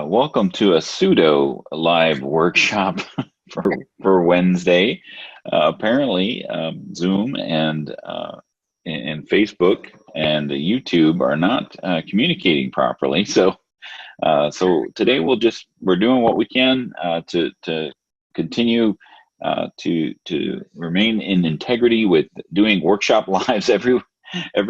Welcome to a pseudo live workshop for Wednesday. Apparently, Zoom and Facebook and YouTube are not communicating properly. So today we're doing what we can to continue to remain in integrity with doing workshop lives every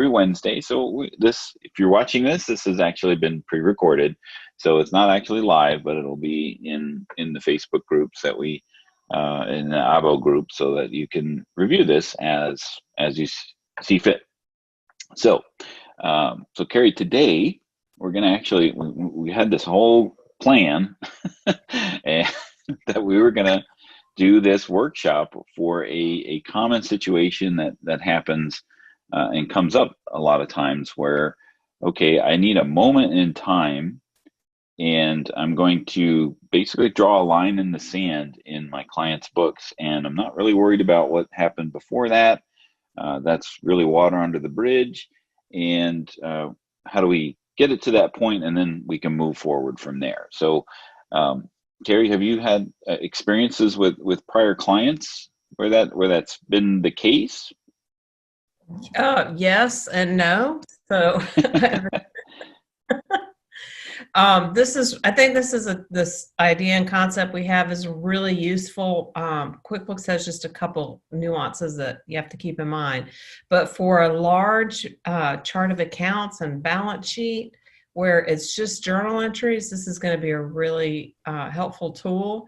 Wednesday. So if you're watching this has actually been pre-recorded, so it's not actually live, but it'll be in the Facebook groups that we in the Abo group, so that you can review this as you see fit. So Carrie, today we're going to actually we had this whole plan and that we were going to do this workshop for a common situation that happens and comes up a lot of times where, okay, I need a moment in time and I'm going to basically draw a line in the sand in my client's books, and I'm not really worried about what happened before that. That's really water under the bridge. And how do we get it to that point, and then we can move forward from there. So Carrie, have you had experiences with prior clients where that's been the case? Yes and no. So I think this idea and concept we have is really useful. QuickBooks has just a couple nuances that you have to keep in mind. But for a large chart of accounts and balance sheet where it's just journal entries, this is going to be a really helpful tool.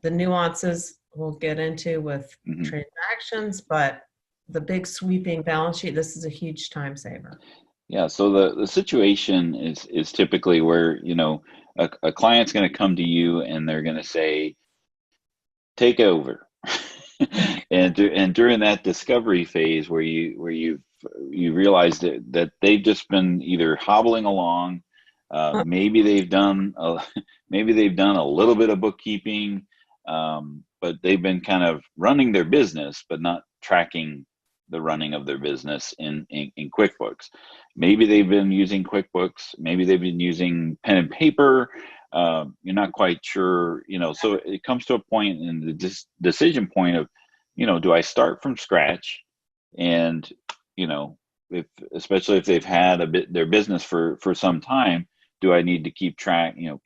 The nuances we'll get into with transactions, but the big sweeping balance sheet, this is a huge time saver. Yeah, so the situation is typically where, a client's going to come to you and they're going to say, take over. And during that discovery phase where you realize that they've just been either hobbling along, maybe they've done maybe they've done a little bit of bookkeeping, but they've been kind of running their business but not tracking the running of their business in QuickBooks. Maybe they've been using QuickBooks, maybe they've been using pen and paper. You're not quite sure, so it comes to a point in the decision point of, do I start from scratch? And, especially if they've had their business for some time, do I need to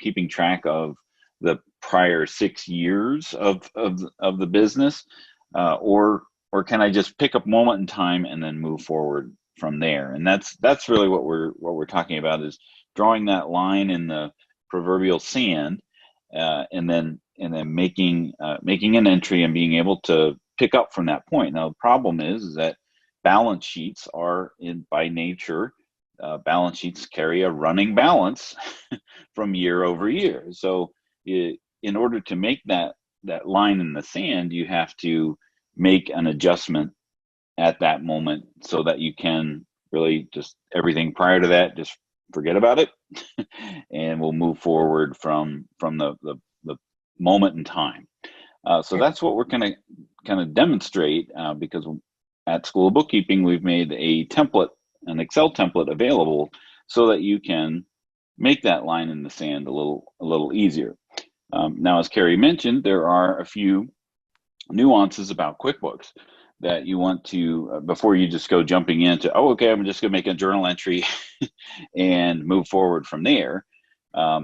keeping track of the prior 6 years of the business, or can I just pick up a moment in time and then move forward from there? And that's really what we're talking about, is drawing that line in the proverbial sand, and then making an entry and being able to pick up from that point. Now the problem is that balance sheets are by nature, balance sheets carry a running balance from year over year. So in order to make that line in the sand, you have to make an adjustment at that moment so that you can really just everything prior to that, just forget about it, and we'll move forward from the moment in time. So that's what we're going to kind of demonstrate, because at School of Bookkeeping, we've made an Excel template available so that you can make that line in the sand a little easier. Now, as Carrie mentioned, there are a few nuances about QuickBooks that you want to, before you just go jumping into, okay, I'm just going to make a journal entry and move forward from there.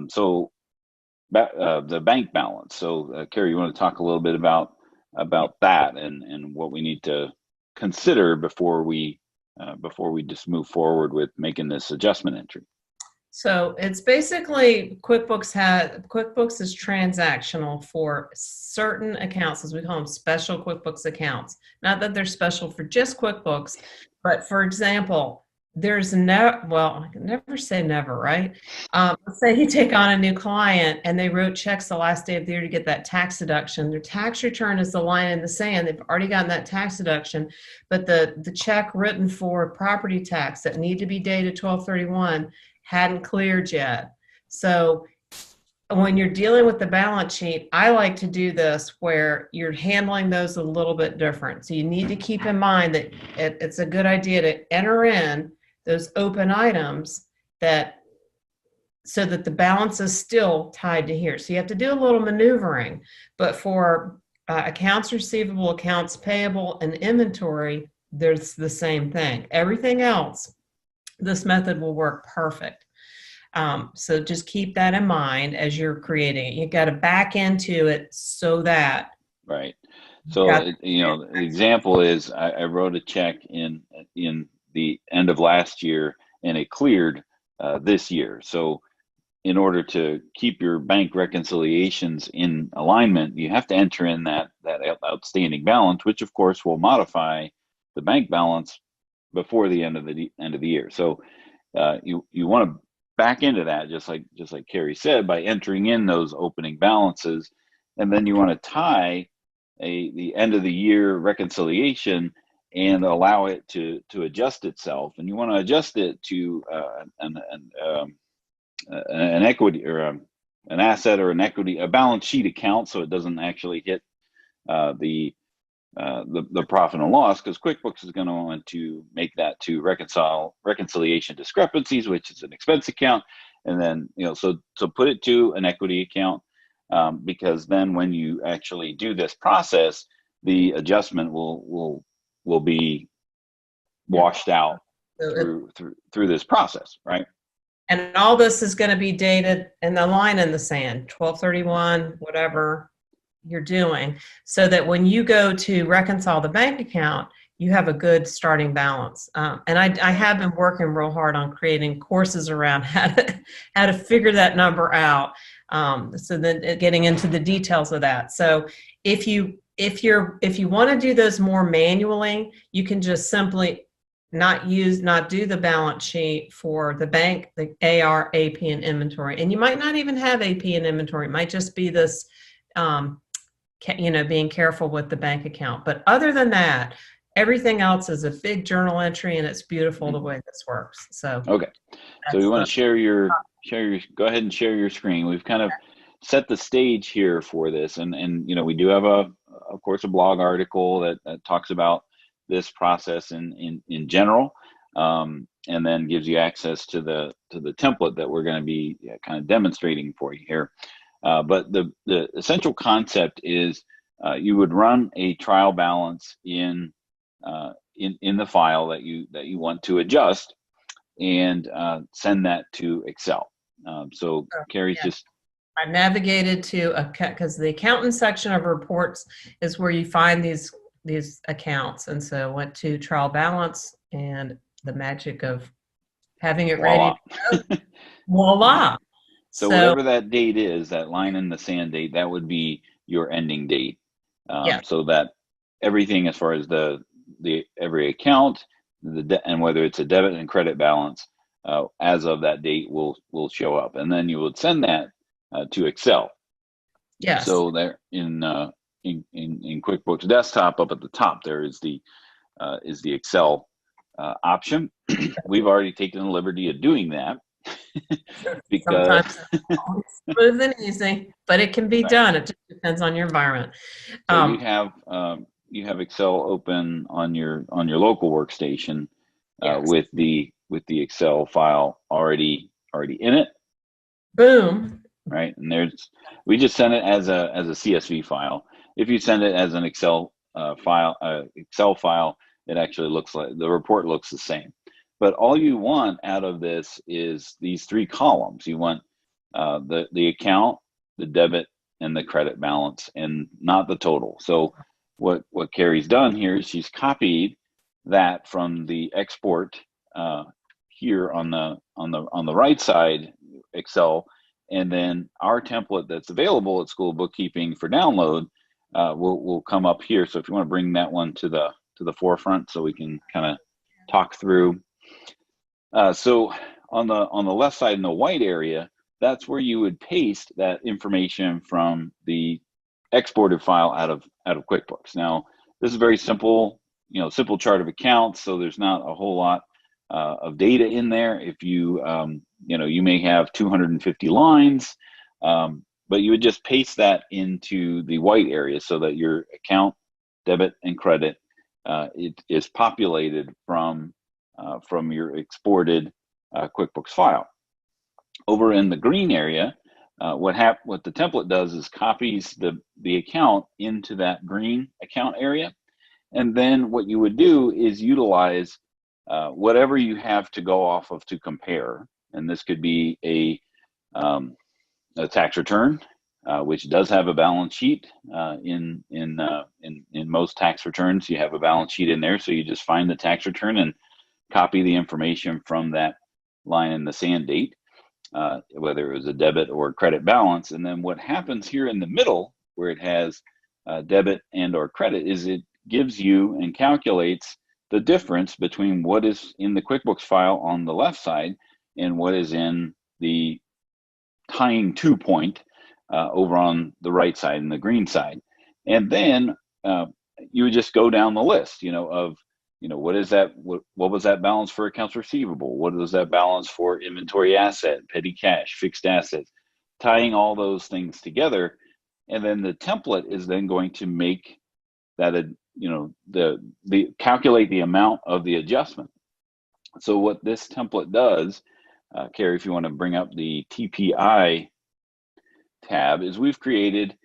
So the bank balance. So Carrie, you want to talk a little bit about that and what we need to consider before we just move forward with making this adjustment entry? So it's basically QuickBooks is transactional for certain accounts, as we call them, special QuickBooks accounts. Not that they're special for just QuickBooks, but for example, there's I can never say never, right? Let's say you take on a new client and they wrote checks the last day of the year to get that tax deduction. Their tax return is the line in the sand. They've already gotten that tax deduction, but the check written for property tax that need to be dated 12/31 hadn't cleared yet. So when you're dealing with the balance sheet, I like to do this where you're handling those a little bit different. So you need to keep in mind that it's a good idea to enter in those open items that so that the balance is still tied to here. So you have to do a little maneuvering, but for accounts receivable, accounts payable, and inventory, there's the same thing. Everything else, this method will work perfect. So just keep that in mind as you're creating it. You got to back into it so that Right. you've So, got the example is I wrote a check in the end of last year, and it cleared this year. So, in order to keep your bank reconciliations in alignment, you have to enter in that outstanding balance, which of course will modify the bank balance before the end of the year. So, you want to back into that, just like Carrie said, by entering in those opening balances, and then you want to tie the end of the year reconciliation and allow it to adjust itself. And you want to adjust it to an equity or an asset or an equity, a balance sheet account, so it doesn't actually hit the profit and loss, because QuickBooks is going to want to make that to reconciliation discrepancies, which is an expense account, and then so put it to an equity account, because then when you actually do this process, the adjustment will be washed out so through this process, right? and all this is going to be dated in the line in the sand, 12/31, whatever you're doing, so that when you go to reconcile the bank account, you have a good starting balance. And I have been working real hard on creating courses around how to figure that number out. So then getting into the details of that. So if you want to do those more manually, you can just simply not do the balance sheet for the bank, the AR, AP, and inventory. And you might not even have AP and inventory. It might just be this, being careful with the bank account. But other than that, everything else is a big journal entry, and it's beautiful the way this works. So okay, so you want to share your go ahead and share your screen. We've kind of set the stage here for this, and we do have of course a blog article that talks about this process in general, and then gives you access to the template that we're going to be kind of demonstrating for you here. But the essential concept is you would run a trial balance in the file that you want to adjust, and send that to Excel. So Carrie's just. I navigated to because the accountant section of reports is where you find these accounts, and so went to trial balance, and the magic of having it Voila. ready to go. Voila. So whatever that date is, that line in the sand date, that would be your ending date. So that everything as far as the every account, and whether it's a debit and credit balance, as of that date will show up, and then you would send that to Excel. Yes. So there in QuickBooks Desktop, up at the top, there is the Excel option. We've already taken the liberty of doing that. Because sometimes it's smooth and easy, but it can be done. It just depends on your environment. So you have Excel open on your local workstation, with the Excel file already in it. Boom. Right, and we just send it as a CSV file. If you send it as an Excel file, it actually looks like the report looks the same. But all you want out of this is these three columns. You want the account, the debit, and the credit balance, and not the total. So what Carrie's done here is she's copied that from the export here on the right side Excel, and then our template that's available at School of Bookkeeping for download will come up here. So if you want to bring that one to the forefront, so we can kind of talk through. So on the left side in the white area, that's where you would paste that information from the exported file out of QuickBooks. Now, this is very simple, simple chart of accounts, so there's not a whole lot of data in there. If you you may have 250 lines, but you would just paste that into the white area so that your account, debit, and credit it is populated from your exported QuickBooks file. Over in the green area, what the template does is copies the account into that green account area, and then what you would do is utilize whatever you have to go off of to compare, and this could be a tax return, which does have a balance sheet. In most tax returns, you have a balance sheet in there, so you just find the tax return and copy the information from that line in the sand date, whether it was a debit or credit balance. And then what happens here in the middle, where it has debit and or credit, is it gives you and calculates the difference between what is in the QuickBooks file on the left side and what is in the tying to point over on the right side and the green side. And then you would just go down the list, of what is that? What was that balance for accounts receivable? What was that balance for inventory asset, petty cash, fixed assets? Tying all those things together, and then the template is then going to make that the calculate the amount of the adjustment. So what this template does, Carrie, if you want to bring up the TPI tab, is we've created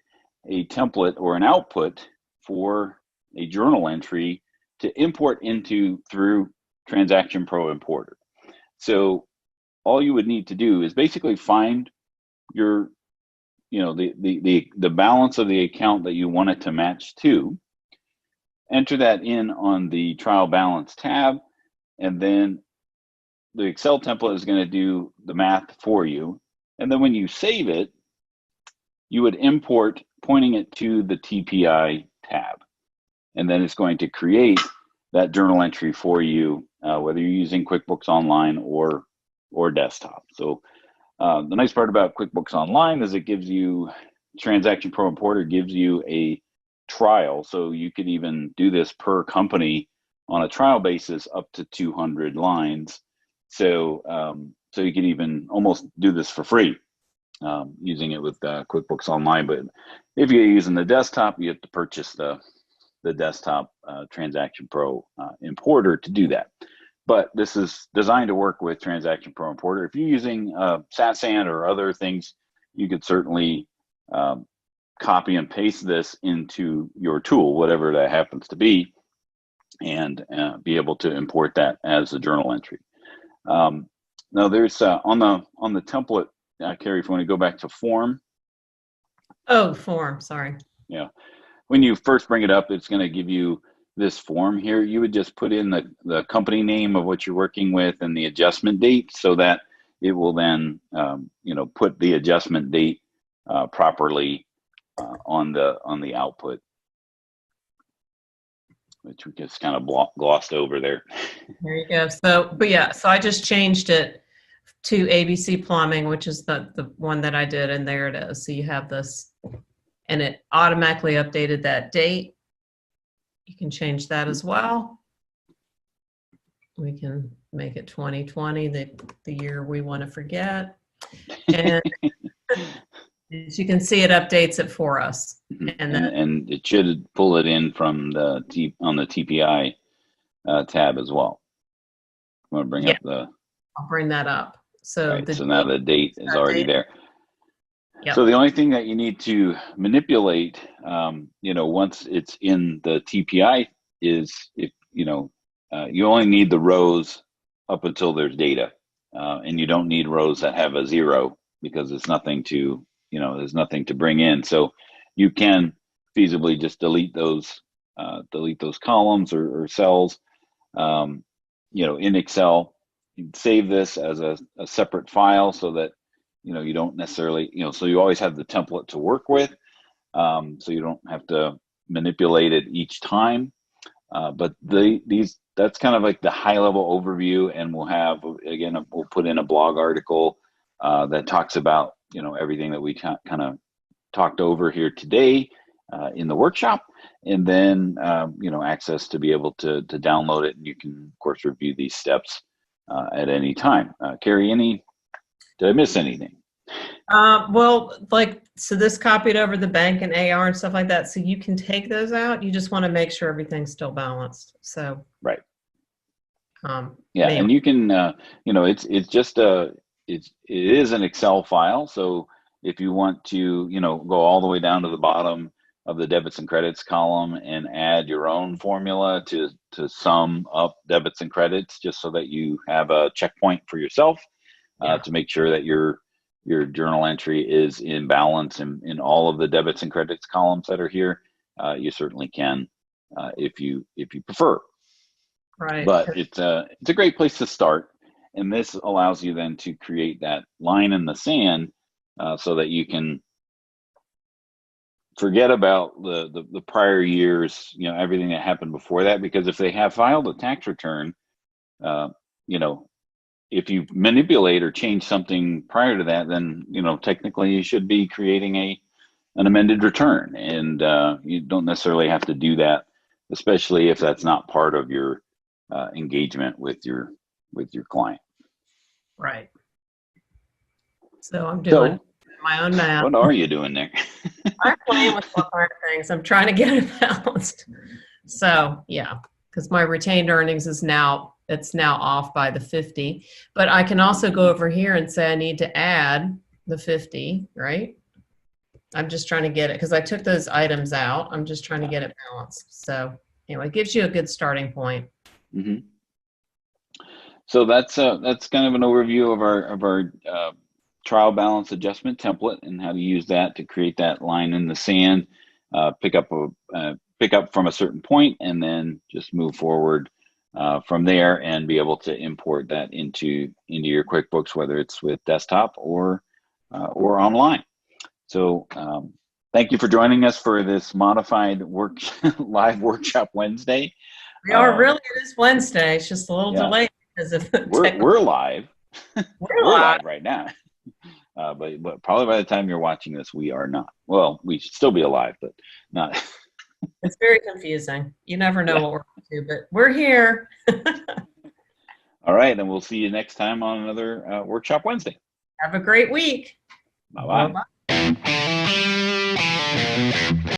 a template or an output for a journal entry to import into through Transaction Pro Importer. So all you would need to do is basically find your, the balance of the account that you want it to match to, enter that in on the trial balance tab, and then the Excel template is going to do the math for you. And then when you save it, you would import pointing it to the TPI tab. And then it's going to create that journal entry for you, whether you're using QuickBooks Online or desktop. So the nice part about QuickBooks Online is it gives you, Transaction Pro Importer gives you a trial. So you can even do this per company on a trial basis up to 200 lines. So so you can even almost do this for free using it with QuickBooks Online. But if you're using the desktop, you have to purchase the desktop Transaction Pro Importer to do that. But this is designed to work with Transaction Pro Importer. If you're using SatSan or other things, you could certainly copy and paste this into your tool, whatever that happens to be, and be able to import that as a journal entry. Now there's on the template, Carrie, if you want to go back to form. Oh, form, sorry. Yeah. When you first bring it up, it's going to give you this form here. You would just put in the company name of what you're working with and the adjustment date, so that it will then put the adjustment date properly on the output, which we just kind of glossed over there. There you go. So, but yeah, so I just changed it to ABC Plumbing, which is the one that I did, and there it is. So you have this, and it automatically updated that date. You can change that as well. We can make it 2020, the year we want to forget. And as you can see, it updates it for us. And it should pull it in from on the TPI tab as well. I'm going to bring up I'll bring that up. So, right, so now the date is already there. Yep. So the only thing that you need to manipulate, once it's in the TPI, is if you only need the rows up until there's data, and you don't need rows that have a 0, because it's nothing to, there's nothing to bring in. So you can feasibly just delete those columns or cells, in Excel. You save this as a separate file so that you don't necessarily, so you always have the template to work with, so you don't have to manipulate it each time. But that's kind of like the high level overview, and we'll put in a blog article that talks about everything that we kind of talked over here today in the workshop, and then access to be able to download it, and you can of course review these steps at any time. Carrie, did I miss anything? Well, so this copied over the bank and AR and stuff like that. So you can take those out. You just want to make sure everything's still balanced. So right. Yeah, and you can, it's just it is an Excel file. So if you want to, go all the way down to the bottom of the debits and credits column and add your own formula to sum up debits and credits, just so that you have a checkpoint for yourself, Yeah. to make sure that your journal entry is in balance in all of the debits and credits columns that are here, you certainly can, if you prefer. Right. But it's a great place to start, and this allows you then to create that line in the sand, so that you can forget about the prior years, everything that happened before that. Because if they have filed a tax return, uh, you know if you manipulate or change something prior to that, then technically you should be creating an amended return, and you don't necessarily have to do that, especially if that's not part of your engagement with your client. Right. So I'm doing So my own math. what are you doing there? I'm playing with all kinds of things. I'm trying to get it balanced. So yeah, because my retained earnings is now off by the 50, but I can also go over here and say I need to add the 50, right? I'm just trying to get it because I took those items out. I'm just trying to get it balanced. So anyway, it gives you a good starting point. Mm-hmm. So that's kind of an overview of our trial balance adjustment template, and how to use that to create that line in the sand, pick up from a certain point, and then just move forward from there, and be able to import that into your QuickBooks, whether it's with desktop or online. So thank you for joining us for this modified live workshop Wednesday. We are really, it is Wednesday. It's just a little delayed because of we're live. We're live right now. But probably by the time you're watching this, we are not. Well, we should still be alive, but not. It's very confusing. You never know what we're up to, but we're here. All right, and we'll see you next time on another Workshop Wednesday. Have a great week. Bye-bye. Bye-bye.